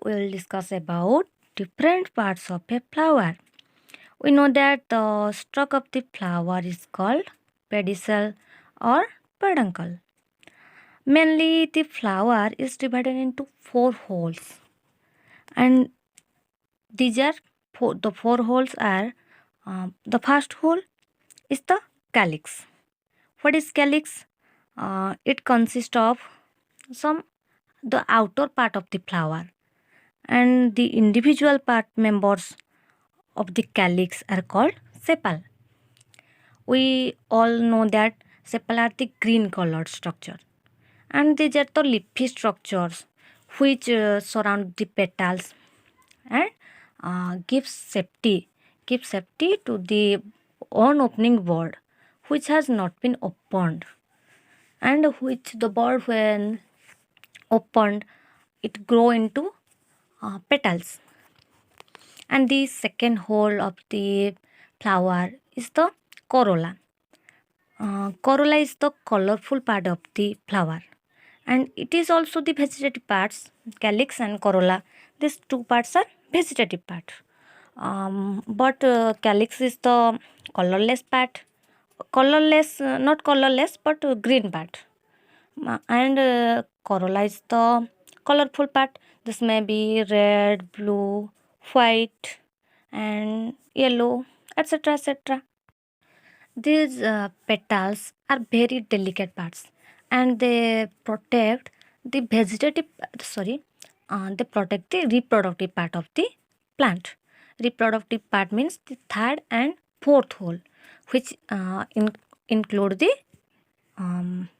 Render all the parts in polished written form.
we will discuss about different parts of a flower. We know that the stalk of the flower is called pedicel or peduncle. Mainly, the flower is divided into four holes, and these are the four holes are the first hole is the calyx. What is calyx? It consists of some the outer part of the flower, and the individual part members of the calyx are called sepal. We all know that sepal are the green colored structure, and these are the leafy structures which surround the petals and give safety to the on opening bud which has not been opened, and which the bud when opened it grow into petals. And the second hole of the flower is the corolla. Corolla is the colorful part of the flower, and it is also the vegetative parts. Calyx and corolla, these two parts are vegetative part. But calyx is the colorless part, not colorless, but green part. And corolla is the colorful part. This may be red, blue, white, and yellow, etc. etc. These petals are very delicate parts, and they protect the vegetative sorry they protect the reproductive part of the plant. Reproductive part means the third and fourth hole, which include the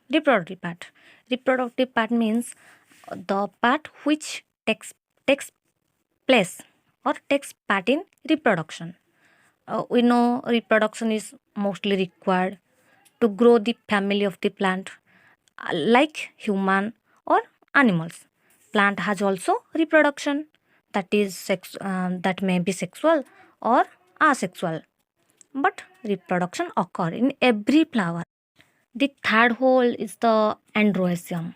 reproductive part. Reproductive part means the part which takes place or takes part in reproduction. We know reproduction is mostly required to grow the family of the plant, like human or animals. Plant has also reproduction, that may be sexual or asexual, but reproduction occur in every flower. The third hole is the Androecium,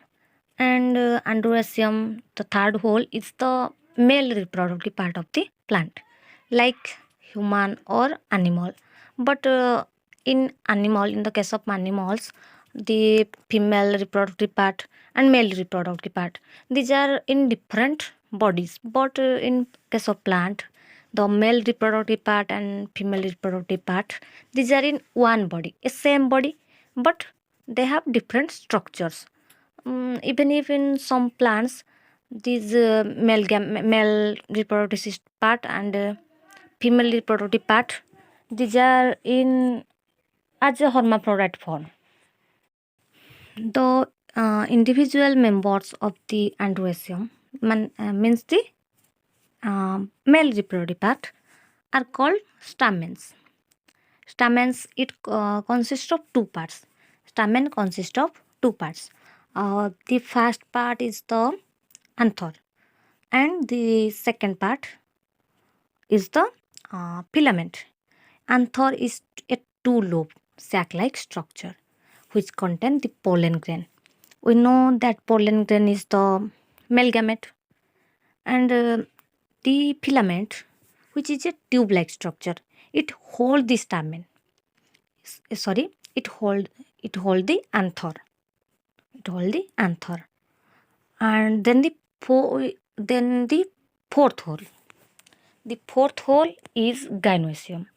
and Androecium, the third hole, is the male reproductive part of the plant, like human or animal. But in the case of animals, the female reproductive part and male reproductive part, these are in different bodies. But in case of plant, the male reproductive part and female reproductive part, these are in one body, a same body, but they have different structures. Even if in some plants, these male reproductive part and female reproductive part, these are in as a hermaphrodite form. The individual members of the Androecium means the male reproductive part are called stamens. Stamens, it consists of two parts. Stamen consists of two parts. The first part is the anther, and the second part is the filament. Anther is a two-lobe sac-like structure which contain the pollen grain. We know that pollen grain is the male gamete, and the filament, which is a tube-like structure, it hold the stamen. It hold the anther. It hold the anther, and then the fourth hole. The fourth hole is gynoecium.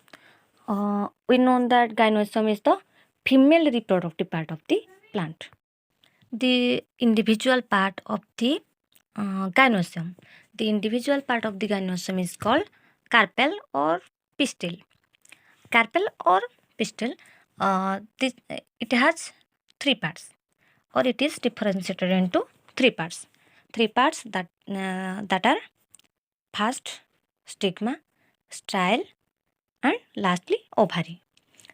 We know that gynoecium is the female reproductive part of the plant. The individual part of the gynoecium. The individual part of the gynoecium is called carpel or pistil. Carpel or pistil, it has three parts, or it is differentiated into three parts. Three parts that are first stigma, style, and lastly ovary.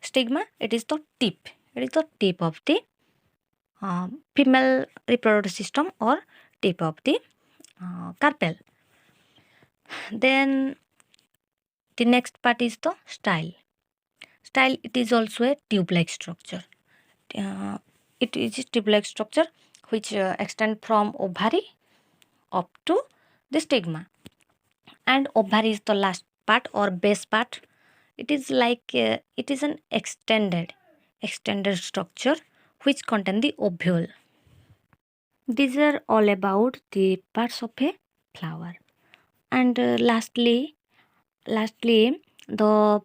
Stigma, it is the tip. It is the tip of the female reproductive system or tip of the carpel. Then the next part is the style. Style, it is also a tube-like structure. It is a tube-like structure which extend from ovary up to the stigma. And ovary is the last part or base part. It is it is an extended structure which contain the ovule. These are all about the parts of a flower. And lastly, the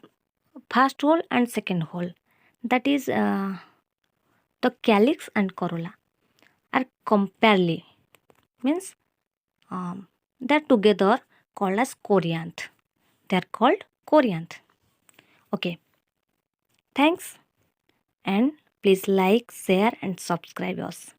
first hole and second hole, that is the calyx and corolla, are comparely means they're together called as corianth. They're called corianth. Okay, thanks, and please like, share, and subscribe us.